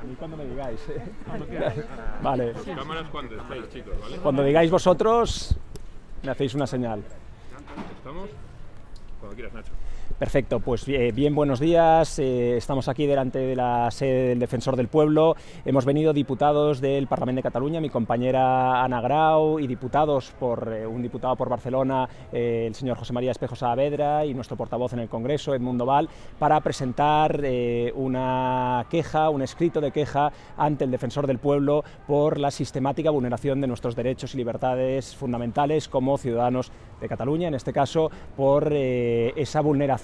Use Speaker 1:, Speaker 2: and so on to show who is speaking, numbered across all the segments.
Speaker 1: A mí cuando me digáis. Vale.
Speaker 2: Cámaras cuando estéis, chicos, ¿vale?
Speaker 1: Cuando digáis vosotros, me hacéis una señal.
Speaker 2: ¿Estamos? Cuando quieras, Nacho.
Speaker 1: Perfecto, pues bien, buenos días. Estamos aquí delante de la sede del Defensor del Pueblo. Hemos venido diputados del Parlament de Cataluña, mi compañera Ana Grau, y diputados un diputado por Barcelona, el señor José María Espejo Saavedra, y nuestro portavoz en el Congreso, Edmundo Val, para presentar una queja, un escrito de queja ante el Defensor del Pueblo por la sistemática vulneración de nuestros derechos y libertades fundamentales como ciudadanos de Cataluña, en este caso por esa vulneración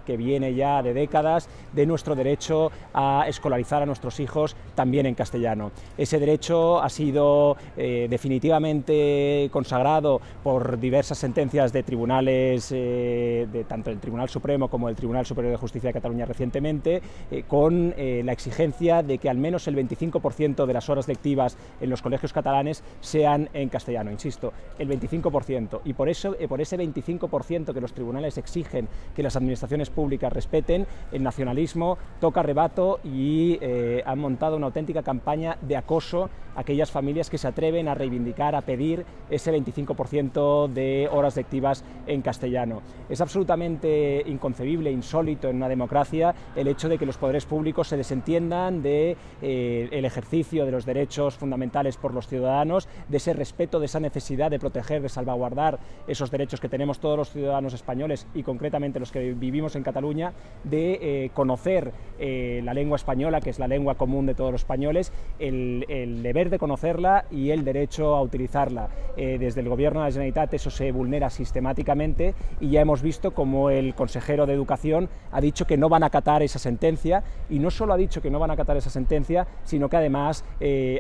Speaker 1: que viene ya de décadas de nuestro derecho a escolarizar a nuestros hijos también en castellano. Ese derecho ha sido definitivamente consagrado por diversas sentencias de tribunales, de tanto el Tribunal Supremo como el Tribunal Superior de Justicia de Cataluña recientemente, con la exigencia de que al menos el 25% de las horas lectivas en los colegios catalanes sean en castellano, insisto, el 25%, y por ese 25% que los tribunales exigen que las administraciones públicas respeten, el nacionalismo toca rebato y han montado una auténtica campaña de acoso a aquellas familias que se atreven a reivindicar, a pedir ese 25% de horas lectivas en castellano. Es absolutamente inconcebible, insólito en una democracia el hecho de que los poderes públicos se desentiendan de el ejercicio de los derechos fundamentales por los ciudadanos, de ese respeto, de esa necesidad de proteger, de salvaguardar esos derechos que tenemos todos los ciudadanos españoles y concretamente los que vivimos en Cataluña, de conocer la lengua española, que es la lengua común de todos los españoles, el deber de conocerla y el derecho a utilizarla. Desde el Gobierno de la Generalitat eso se vulnera sistemáticamente y ya hemos visto como el consejero de Educación ha dicho que no van a acatar esa sentencia, y no solo ha dicho que no van a acatar esa sentencia, sino que además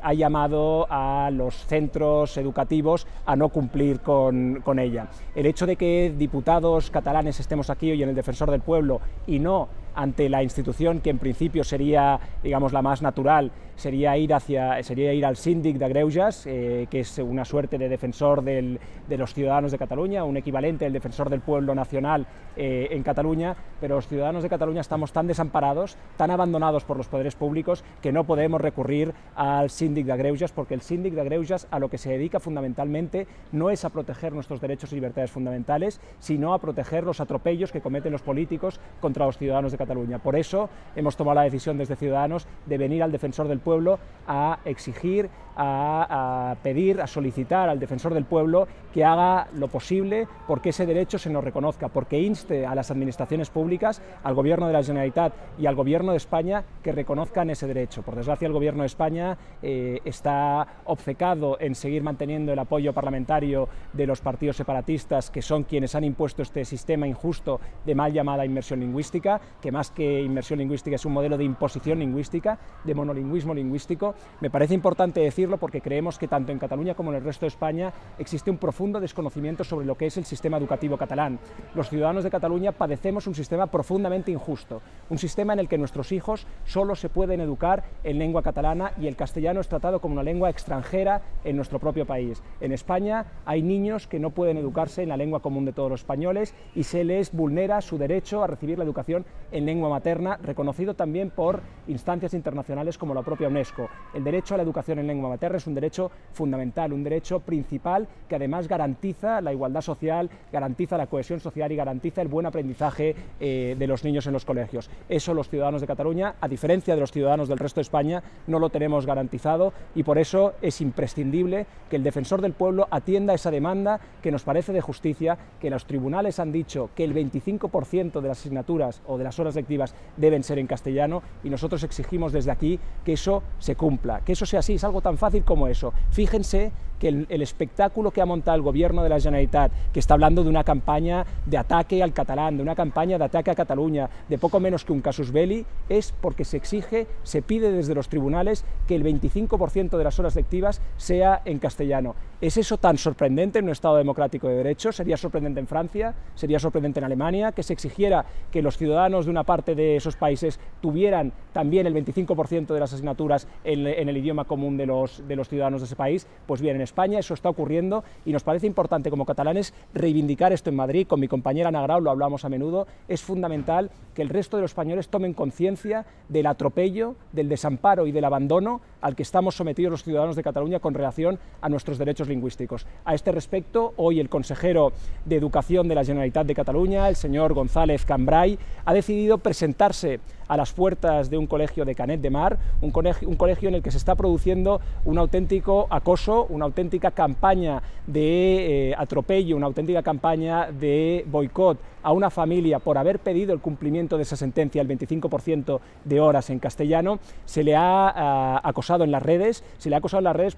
Speaker 1: ha llamado a los centros educativos a no cumplir con ella. El hecho de que diputados catalanes estemos aquí hoy en el Defensor del Pueblo y no ante la institución que en principio sería, digamos, la más natural, sería ir al Síndic de Greuges, que es una suerte de defensor de los ciudadanos de Cataluña, un equivalente al Defensor del Pueblo nacional en Cataluña, pero los ciudadanos de Cataluña estamos tan desamparados, tan abandonados por los poderes públicos, que no podemos recurrir al Síndic de Greuges, porque el Síndic de Greuges a lo que se dedica fundamentalmente no es a proteger nuestros derechos y libertades fundamentales, sino a proteger los atropellos que cometen los políticos contra los ciudadanos de Cataluña. Por eso hemos tomado la decisión desde Ciudadanos de venir al Defensor del Pueblo a exigir, a pedir, a solicitar al Defensor del Pueblo que haga lo posible porque ese derecho se nos reconozca, porque inste a las administraciones públicas, al Gobierno de la Generalitat y al Gobierno de España que reconozcan ese derecho. Por desgracia, el Gobierno de España está obcecado en seguir manteniendo el apoyo parlamentario de los partidos separatistas, que son quienes han impuesto este sistema injusto de mal llamada inmersión lingüística, que más que inmersión lingüística es un modelo de imposición lingüística, de monolingüismo lingüístico. Me parece importante decirlo porque creemos que tanto en Cataluña como en el resto de España existe un profundo desconocimiento sobre lo que es el sistema educativo catalán. Los ciudadanos de Cataluña padecemos un sistema profundamente injusto, un sistema en el que nuestros hijos solo se pueden educar en lengua catalana y el castellano es tratado como una lengua extranjera en nuestro propio país. En España hay niños que no pueden educarse en la lengua común de todos los españoles y se les vulnera su derecho a recibir la educación en lengua materna, reconocido también por instancias internacionales como la propia UNESCO. El derecho a la educación en lengua materna es un derecho fundamental, un derecho principal que además garantiza la igualdad social, garantiza la cohesión social y garantiza el buen aprendizaje de los niños en los colegios. Eso los ciudadanos de Cataluña, a diferencia de los ciudadanos del resto de España, no lo tenemos garantizado y por eso es imprescindible que el Defensor del Pueblo atienda esa demanda que nos parece de justicia, que los tribunales han dicho que el 25% de las asignaturas o de las horas lectivas deben ser en castellano y nosotros exigimos desde aquí que eso se cumpla, que eso sea así, es algo tan fácil como eso. Fíjense que el espectáculo que ha montado el Gobierno de la Generalitat, que está hablando de una campaña de ataque al catalán, de una campaña de ataque a Cataluña, de poco menos que un casus belli, es porque se exige, se pide desde los tribunales que el 25% de las horas lectivas sea en castellano. ¿Es eso tan sorprendente en un Estado democrático de derecho? ¿Sería sorprendente en Francia? ¿Sería sorprendente en Alemania? ¿Que se exigiera que los ciudadanos de una parte de esos países tuvieran también el 25% de las asignaturas en el idioma común de los ciudadanos de ese país? Pues bien, en España eso está ocurriendo y nos parece importante como catalanes reivindicar esto en Madrid. Con mi compañera Ana Grau lo hablamos a menudo. Es fundamental que el resto de los españoles tomen conciencia del atropello, del desamparo y del abandono al que estamos sometidos los ciudadanos de Cataluña con relación a nuestros derechos lingüísticos. A este respecto, hoy el consejero de Educación de la Generalitat de Cataluña, el señor González Cambray, ha decidido presentarse a las puertas de un colegio de Canet de Mar, un colegio en el que se está produciendo un auténtico acoso, una auténtica campaña de atropello, una auténtica campaña de boicot a una familia por haber pedido el cumplimiento de esa sentencia, el 25% de horas en castellano. Se le ha acosado en las redes,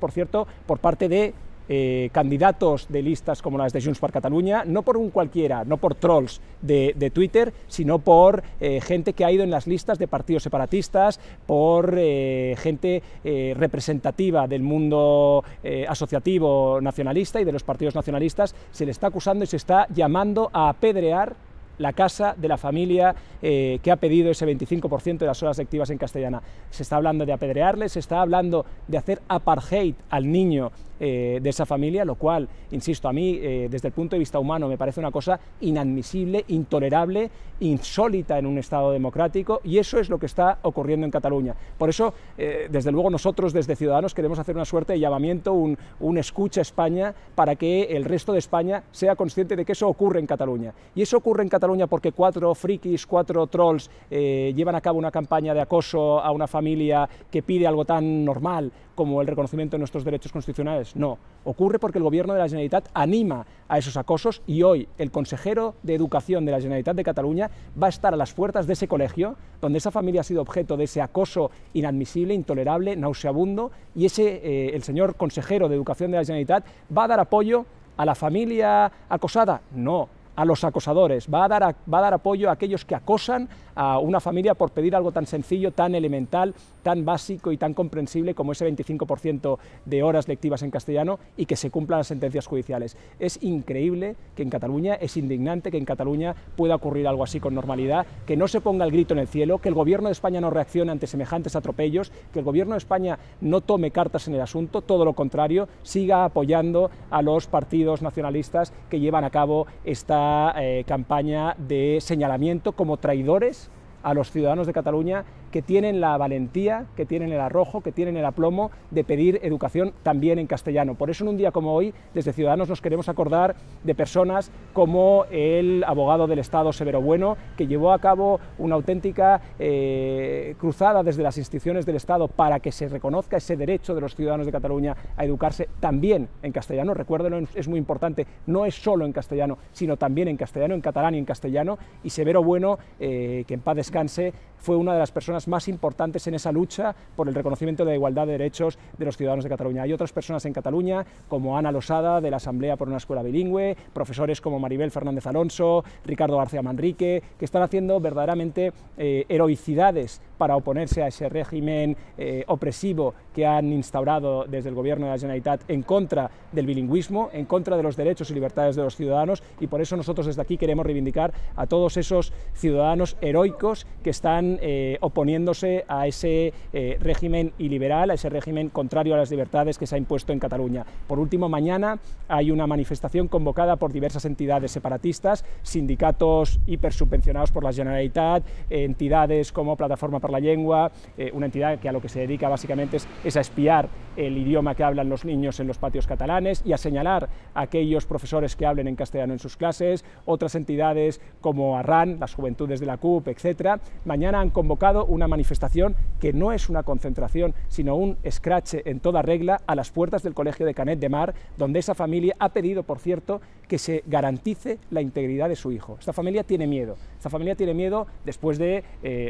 Speaker 1: por cierto, por parte de candidatos de listas como las de Junts per Catalunya, no por un cualquiera, no por trolls de Twitter, sino por gente que ha ido en las listas de partidos separatistas, por gente representativa del mundo asociativo nacionalista y de los partidos nacionalistas. Se le está acusando y se está llamando a apedrear la casa de la familia que ha pedido ese 25% de las horas lectivas en castellana. Se está hablando de apedrearle, se está hablando de hacer apartheid al niño de esa familia, lo cual, insisto, a mí desde el punto de vista humano me parece una cosa inadmisible, intolerable, insólita en un Estado democrático, y eso es lo que está ocurriendo en Cataluña. Por eso, desde luego, nosotros desde Ciudadanos queremos hacer una suerte de llamamiento, un escucha a España, para que el resto de España sea consciente de que eso ocurre en Cataluña. Y eso ocurre en Cataluña porque 4 frikis, 4 trolls llevan a cabo una campaña de acoso a una familia que pide algo tan normal como el reconocimiento de nuestros derechos constitucionales. No, ocurre porque el Gobierno de la Generalitat anima a esos acosos, y hoy el consejero de Educación de la Generalitat de Cataluña va a estar a las puertas de ese colegio donde esa familia ha sido objeto de ese acoso inadmisible, intolerable, nauseabundo, y el señor consejero de Educación de la Generalitat va a dar apoyo a la familia acosada. No, a los acosadores, va a dar apoyo a aquellos que acosan a una familia por pedir algo tan sencillo, tan elemental, tan básico y tan comprensible como ese 25% de horas lectivas en castellano, y que se cumplan las sentencias judiciales. Es increíble que en Cataluña, es indignante que en Cataluña pueda ocurrir algo así con normalidad, que no se ponga el grito en el cielo, que el Gobierno de España no reaccione ante semejantes atropellos, que el Gobierno de España no tome cartas en el asunto, todo lo contrario, siga apoyando a los partidos nacionalistas que llevan a cabo esta campaña de señalamiento como traidores a los ciudadanos de Cataluña, que tienen la valentía, que tienen el arrojo, que tienen el aplomo de pedir educación también en castellano. Por eso, en un día como hoy, desde Ciudadanos nos queremos acordar de personas como el abogado del Estado Severo Bueno, que llevó a cabo una auténtica cruzada desde las instituciones del Estado para que se reconozca ese derecho de los ciudadanos de Cataluña a educarse también en castellano. Recuérdenlo, es muy importante, no es solo en castellano, sino también en castellano, en catalán y en castellano. Y Severo Bueno, que en paz descanse, fue una de las personas más importantes en esa lucha por el reconocimiento de la igualdad de derechos de los ciudadanos de Cataluña. Hay otras personas en Cataluña, como Ana Losada, de la Asamblea por una Escuela Bilingüe, profesores como Maribel Fernández Alonso, Ricardo García Manrique, que están haciendo verdaderamente heroicidades para oponerse a ese régimen opresivo que han instaurado desde el Gobierno de la Generalitat en contra del bilingüismo, en contra de los derechos y libertades de los ciudadanos, y por eso nosotros desde aquí queremos reivindicar a todos esos ciudadanos heroicos que están oponiéndose a ese régimen iliberal, a ese régimen contrario a las libertades que se ha impuesto en Cataluña. Por último, mañana hay una manifestación convocada por diversas entidades separatistas, sindicatos hipersubvencionados por la Generalitat, entidades como Plataforma per la Llengua, una entidad que a lo que se dedica básicamente es a espiar el idioma que hablan los niños en los patios catalanes y a señalar a aquellos profesores que hablen en castellano en sus clases. Otras entidades como Arran, las Juventudes de la CUP, etc., mañana han convocado una manifestación que no es una concentración, sino un escrache en toda regla a las puertas del Colegio de Canet de Mar, donde esa familia ha pedido, por cierto, que se garantice la integridad de su hijo. Esta familia tiene miedo después de,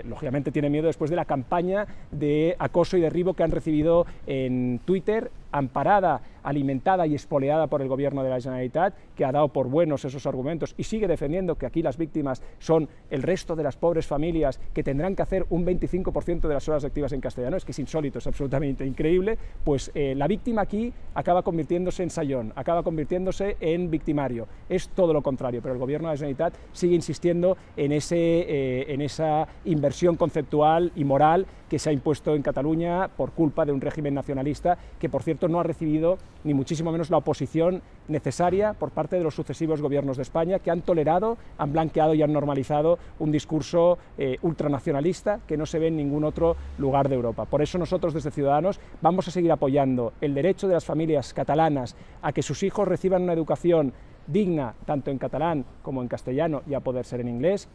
Speaker 1: lógicamente tiene miedo después de la campaña de acoso y derribo que han recibido en Twitter, amparada, alimentada y espoleada por el Gobierno de la Generalitat, que ha dado por buenos esos argumentos y sigue defendiendo que aquí las víctimas son el resto de las pobres familias que tendrán que hacer un 25% de las horas lectivas en castellano. Es que es insólito, es absolutamente increíble. Pues la víctima aquí acaba convirtiéndose en sayón, acaba convirtiéndose en victimario. Es todo lo contrario, pero el Gobierno de la Generalitat sigue insistiendo en esa inversión conceptual y moral que se ha impuesto en Cataluña por culpa de un régimen nacionalista que, por cierto, proyecto no ha recibido ni muchísimo menos la oposición necesaria por parte de los sucesivos gobiernos de España, que han tolerado, han blanqueado y han normalizado un discurso ultranacionalista que no se ve en ningún otro lugar de Europa. Por eso nosotros desde Ciudadanos vamos a seguir apoyando el derecho de las familias catalanas a que sus hijos reciban una educación digna, tanto en catalán como en castellano y a poder ser en inglés,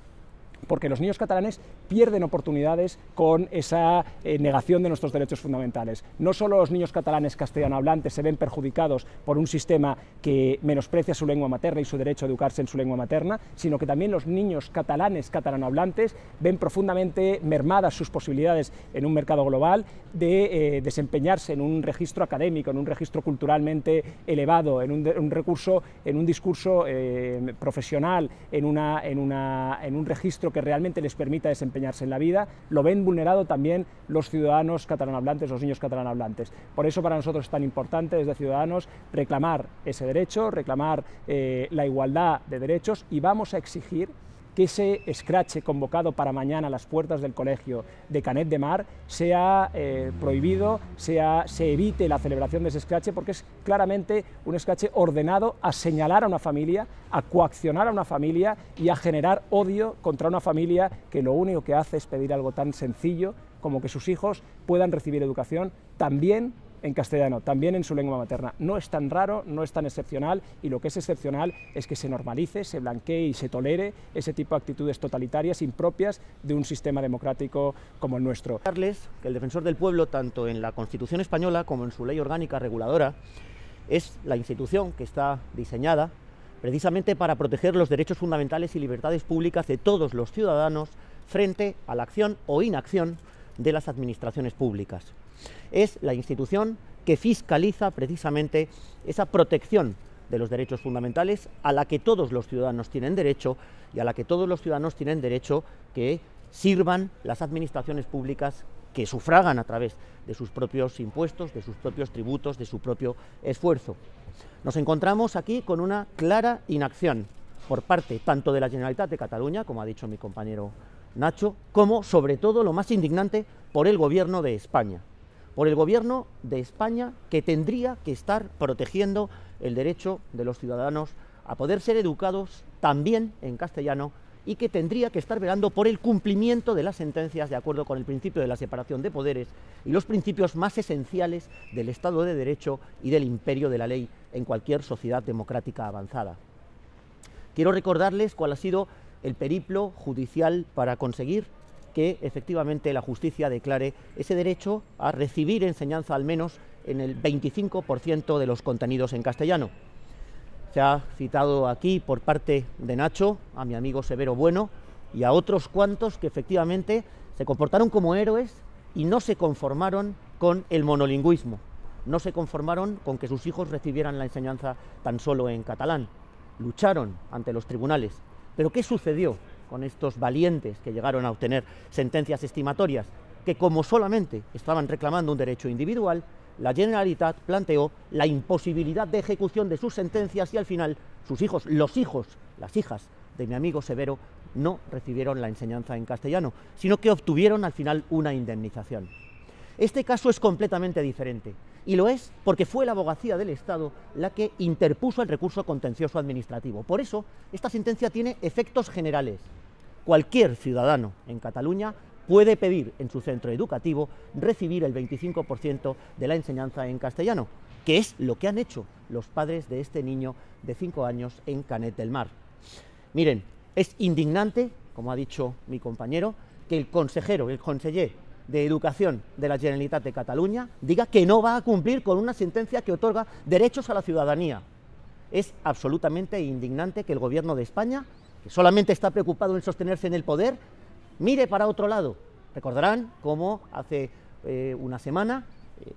Speaker 1: porque los niños catalanes pierden oportunidades con esa negación de nuestros derechos fundamentales. No solo los niños catalanes castellanohablantes se ven perjudicados por un sistema que menosprecia su lengua materna y su derecho a educarse en su lengua materna, sino que también los niños catalanes catalanohablantes ven profundamente mermadas sus posibilidades en un mercado global de desempeñarse en un registro académico, en un registro culturalmente elevado, en un discurso profesional, en un registro que realmente les permita desempeñarse en la vida. Lo ven vulnerado también los ciudadanos catalanohablantes, los niños catalanohablantes. Por eso para nosotros es tan importante desde Ciudadanos reclamar ese derecho, reclamar la igualdad de derechos, y vamos a exigir que ese escrache convocado para mañana a las puertas del colegio de Canet de Mar sea prohibido, se evite la celebración de ese escrache, porque es claramente un escrache ordenado a señalar a una familia, a coaccionar a una familia y a generar odio contra una familia que lo único que hace es pedir algo tan sencillo como que sus hijos puedan recibir educación también en castellano, también en su lengua materna. No es tan raro, no es tan excepcional, y lo que es excepcional es que se normalice, se blanquee y se tolere ese tipo de actitudes totalitarias impropias de un sistema democrático como el nuestro.
Speaker 3: Que el Defensor del Pueblo, tanto en la Constitución española como en su ley orgánica reguladora, es la institución que está diseñada precisamente para proteger los derechos fundamentales y libertades públicas de todos los ciudadanos frente a la acción o inacción de las administraciones públicas. Es la institución que fiscaliza precisamente esa protección de los derechos fundamentales a la que todos los ciudadanos tienen derecho, y a la que todos los ciudadanos tienen derecho que sirvan las administraciones públicas que sufragan a través de sus propios impuestos, de sus propios tributos, de su propio esfuerzo. Nos encontramos aquí con una clara inacción por parte tanto de la Generalitat de Cataluña, como ha dicho mi compañero Nacho, como, sobre todo, lo más indignante, por el Gobierno de España. Por el Gobierno de España, que tendría que estar protegiendo el derecho de los ciudadanos a poder ser educados también en castellano, y que tendría que estar velando por el cumplimiento de las sentencias de acuerdo con el principio de la separación de poderes y los principios más esenciales del Estado de Derecho y del imperio de la ley en cualquier sociedad democrática avanzada. Quiero recordarles cuál ha sido el periplo judicial para conseguir que efectivamente la justicia declare ese derecho a recibir enseñanza al menos en el 25% de los contenidos en castellano. Se ha citado aquí por parte de Nacho a mi amigo Severo Bueno y a otros cuantos que efectivamente se comportaron como héroes y no se conformaron con el monolingüismo, no se conformaron con que sus hijos recibieran la enseñanza tan solo en catalán, lucharon ante los tribunales. Pero ¿qué sucedió con estos valientes que llegaron a obtener sentencias estimatorias? Que como solamente estaban reclamando un derecho individual, la Generalitat planteó la imposibilidad de ejecución de sus sentencias y al final sus hijos, las hijas de mi amigo Severo, no recibieron la enseñanza en castellano, sino que obtuvieron al final una indemnización. Este caso es completamente diferente, y lo es porque fue la Abogacía del Estado la que interpuso el recurso contencioso administrativo. Por eso, esta sentencia tiene efectos generales. Cualquier ciudadano en Cataluña puede pedir en su centro educativo recibir el 25% de la enseñanza en castellano, que es lo que han hecho los padres de este niño de 5 años en Canet del Mar. Miren, es indignante, como ha dicho mi compañero, que el conseller de Educación de la Generalitat de Cataluña diga que no va a cumplir con una sentencia que otorga derechos a la ciudadanía. Es absolutamente indignante que el Gobierno de España, que solamente está preocupado en sostenerse en el poder, mire para otro lado. Recordarán cómo hace una semana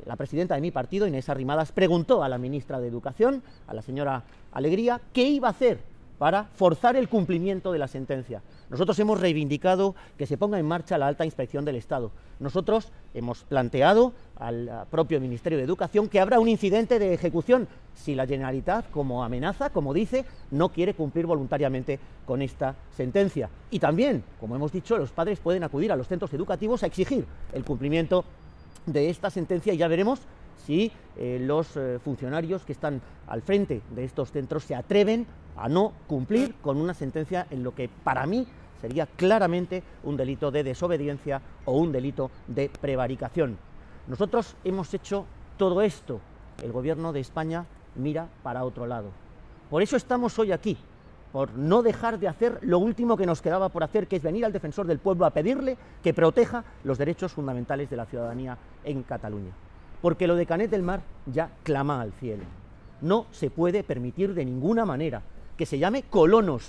Speaker 3: la presidenta de mi partido, Inés Arrimadas, preguntó a la ministra de Educación, a la señora Alegría, qué iba a hacer para forzar el cumplimiento de la sentencia. Nosotros hemos reivindicado que se ponga en marcha la alta inspección del Estado. Nosotros hemos planteado al propio Ministerio de Educación que habrá un incidente de ejecución si la Generalitat, como amenaza, como dice, no quiere cumplir voluntariamente con esta sentencia. Y también, como hemos dicho, los padres pueden acudir a los centros educativos a exigir el cumplimiento de esta sentencia, y ya veremos si los funcionarios que están al frente de estos centros se atreven a no cumplir con una sentencia en lo que para mí sería claramente un delito de desobediencia o un delito de prevaricación. Nosotros hemos hecho todo esto, el Gobierno de España mira para otro lado. Por eso estamos hoy aquí, por no dejar de hacer lo último que nos quedaba por hacer, que es venir al Defensor del Pueblo a pedirle que proteja los derechos fundamentales de la ciudadanía en Cataluña. Porque lo de Canet del Mar ya clama al cielo. No se puede permitir de ninguna manera que se llame colonos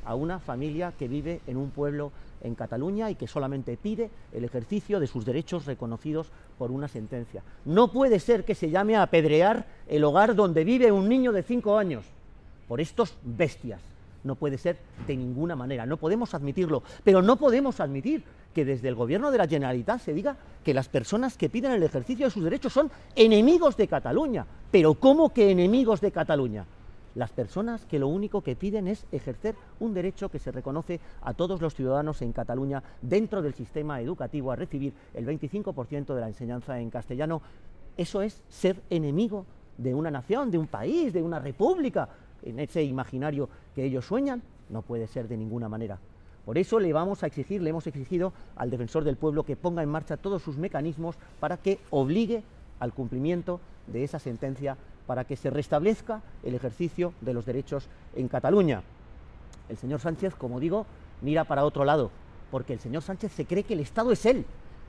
Speaker 3: a una familia que vive en un pueblo en Cataluña y que solamente pide el ejercicio de sus derechos reconocidos por una sentencia. No puede ser que se llame a apedrear el hogar donde vive un niño de 5 años por estos bestias. No puede ser de ninguna manera, no podemos admitirlo, pero no podemos admitir que desde el Gobierno de la Generalitat se diga que las personas que piden el ejercicio de sus derechos son enemigos de Cataluña. ¿Pero cómo que enemigos de Cataluña? Las personas que lo único que piden es ejercer un derecho que se reconoce a todos los ciudadanos en Cataluña dentro del sistema educativo a recibir el 25% de la enseñanza en castellano. Eso es ser enemigo de una nación, de un país, de una república. En ese imaginario que ellos sueñan, no puede ser de ninguna manera. Por eso le hemos exigido al Defensor del Pueblo que ponga en marcha todos sus mecanismos para que obligue al cumplimiento de esa sentencia, para que se restablezca el ejercicio de los derechos en Cataluña. El señor Sánchez, como digo, mira para otro lado, porque el señor Sánchez se cree que el Estado es él.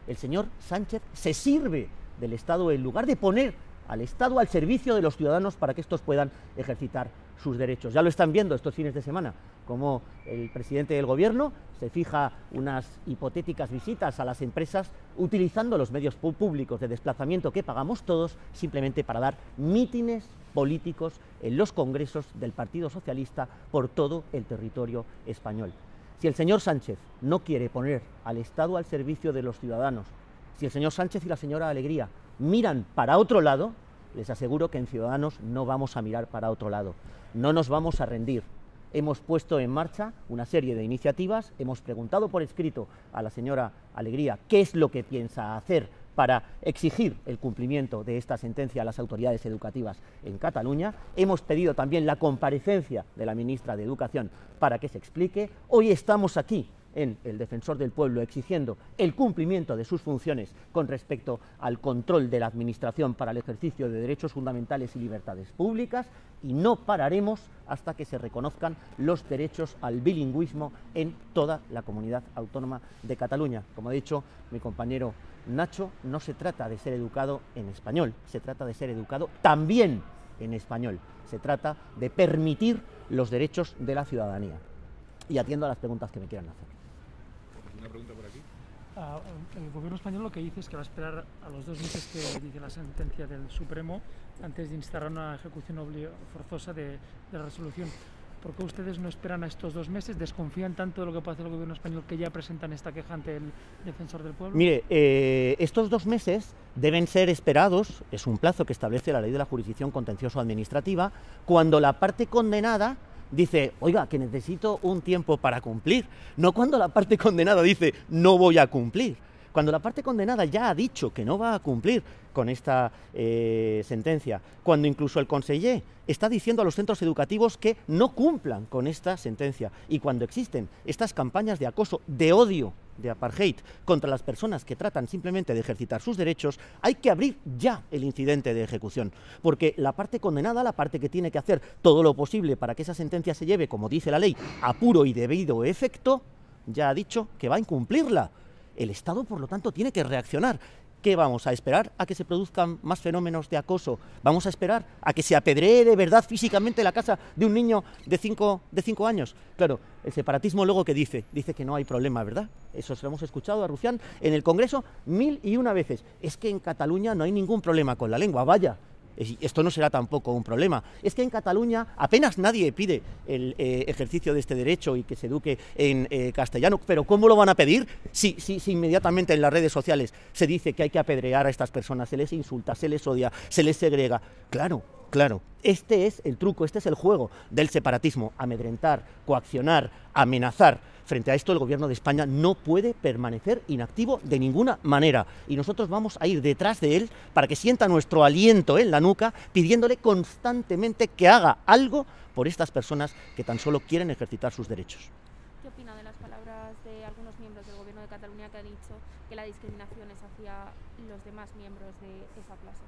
Speaker 3: El señor Sánchez se sirve del Estado en lugar de poner al Estado al servicio de los ciudadanos para que estos puedan ejercitar sus derechos. Ya lo están viendo estos fines de semana, como el presidente del Gobierno se fija unas hipotéticas visitas a las empresas utilizando los medios públicos de desplazamiento que pagamos todos simplemente para dar mítines políticos en los congresos del Partido Socialista por todo el territorio español. Si el señor Sánchez no quiere poner al Estado al servicio de los ciudadanos, si el señor Sánchez y la señora Alegría miran para otro lado, les aseguro que en Ciudadanos no vamos a mirar para otro lado, no nos vamos a rendir. Hemos puesto en marcha una serie de iniciativas, hemos preguntado por escrito a la señora Alegría qué es lo que piensa hacer para exigir el cumplimiento de esta sentencia a las autoridades educativas en Cataluña. Hemos pedido también la comparecencia de la ministra de Educación para que se explique. Hoy estamos aquí en el Defensor del Pueblo exigiendo el cumplimiento de sus funciones con respecto al control de la Administración para el ejercicio de derechos fundamentales y libertades públicas, y no pararemos hasta que se reconozcan los derechos al bilingüismo en toda la comunidad autónoma de Cataluña. Como ha dicho mi compañero Nacho, no se trata de ser educado en español, se trata de ser educado también en español, se trata de permitir los derechos de la ciudadanía. Y atiendo a las preguntas que me quieran hacer.
Speaker 2: Una pregunta por aquí.
Speaker 4: El gobierno español lo que dice es que va a esperar a los 2 meses que dice la sentencia del Supremo antes de instaurar una ejecución forzosa de la resolución. ¿Por qué ustedes no esperan a estos 2 meses? ¿Desconfían tanto de lo que puede hacer el gobierno español que ya presentan esta queja ante el Defensor del Pueblo?
Speaker 3: Mire, estos 2 meses deben ser esperados, es un plazo que establece la Ley de la Jurisdicción Contencioso-Administrativa, cuando la parte condenada dice, oiga, que necesito un tiempo para cumplir, no cuando la parte condenada dice, no voy a cumplir. Cuando la parte condenada ya ha dicho que no va a cumplir con esta sentencia, cuando incluso el conseller está diciendo a los centros educativos que no cumplan con esta sentencia, y cuando existen estas campañas de acoso, de odio, de apartheid contra las personas que tratan simplemente de ejercitar sus derechos, hay que abrir ya el incidente de ejecución, porque la parte condenada, la parte que tiene que hacer todo lo posible para que esa sentencia se lleve, como dice la ley, a puro y debido efecto, ya ha dicho que va a incumplirla. El Estado, por lo tanto, tiene que reaccionar. ¿Qué vamos a esperar? ¿A que se produzcan más fenómenos de acoso? ¿Vamos a esperar a que se apedree de verdad físicamente la casa de un niño de 5 años? Claro, el separatismo luego ¿qué dice? Dice que no hay problema, ¿verdad? Eso se lo hemos escuchado a Rufián en el Congreso 1001 veces. Es que en Cataluña no hay ningún problema con la lengua, vaya. Esto no será tampoco un problema. Es que en Cataluña apenas nadie pide el ejercicio de este derecho y que se eduque en castellano, pero ¿cómo lo van a pedir si inmediatamente en las redes sociales se dice que hay que apedrear a estas personas, se les insulta, se les odia, se les segrega? Claro, claro, este es el truco, este es el juego del separatismo: amedrentar, coaccionar, amenazar. Frente a esto, el Gobierno de España no puede permanecer inactivo de ninguna manera, y nosotros vamos a ir detrás de él para que sienta nuestro aliento en la nuca, pidiéndole constantemente que haga algo por estas personas que tan solo quieren ejercitar sus derechos.
Speaker 5: ¿Qué opina de las palabras de algunos miembros del Gobierno de Cataluña que ha dicho que la discriminación es hacia los demás miembros de esa clase?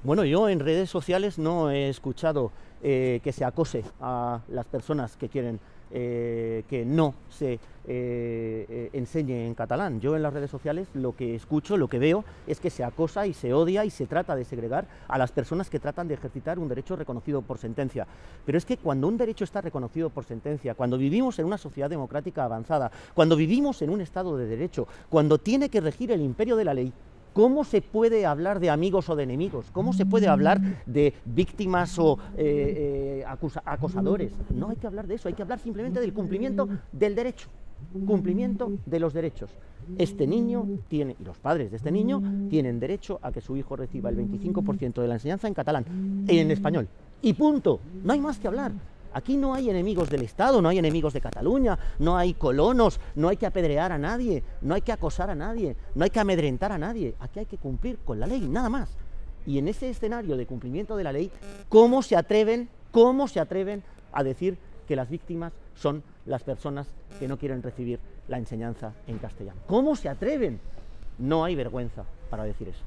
Speaker 3: Bueno, yo en redes sociales no he escuchado que se acose a las personas que quieren que no se enseñe en catalán. Yo en las redes sociales lo que escucho, lo que veo, es que se acosa y se odia y se trata de segregar a las personas que tratan de ejercitar un derecho reconocido por sentencia. Pero es que cuando un derecho está reconocido por sentencia, cuando vivimos en una sociedad democrática avanzada, cuando vivimos en un Estado de Derecho, cuando tiene que regir el imperio de la ley, ¿cómo se puede hablar de amigos o de enemigos? ¿Cómo se puede hablar de víctimas o acosadores? No hay que hablar de eso, hay que hablar simplemente del cumplimiento del derecho, cumplimiento de los derechos. Este niño tiene, y los padres de este niño, tienen derecho a que su hijo reciba el 25% de la enseñanza en catalán, en español. Y punto, no hay más que hablar. Aquí no hay enemigos del Estado, no hay enemigos de Cataluña, no hay colonos, no hay que apedrear a nadie, no hay que acosar a nadie, no hay que amedrentar a nadie. Aquí hay que cumplir con la ley, nada más. Y en ese escenario de cumplimiento de la ley, ¿cómo se atreven a decir que las víctimas son las personas que no quieren recibir la enseñanza en castellano? ¿Cómo se atreven? No hay vergüenza para decir eso.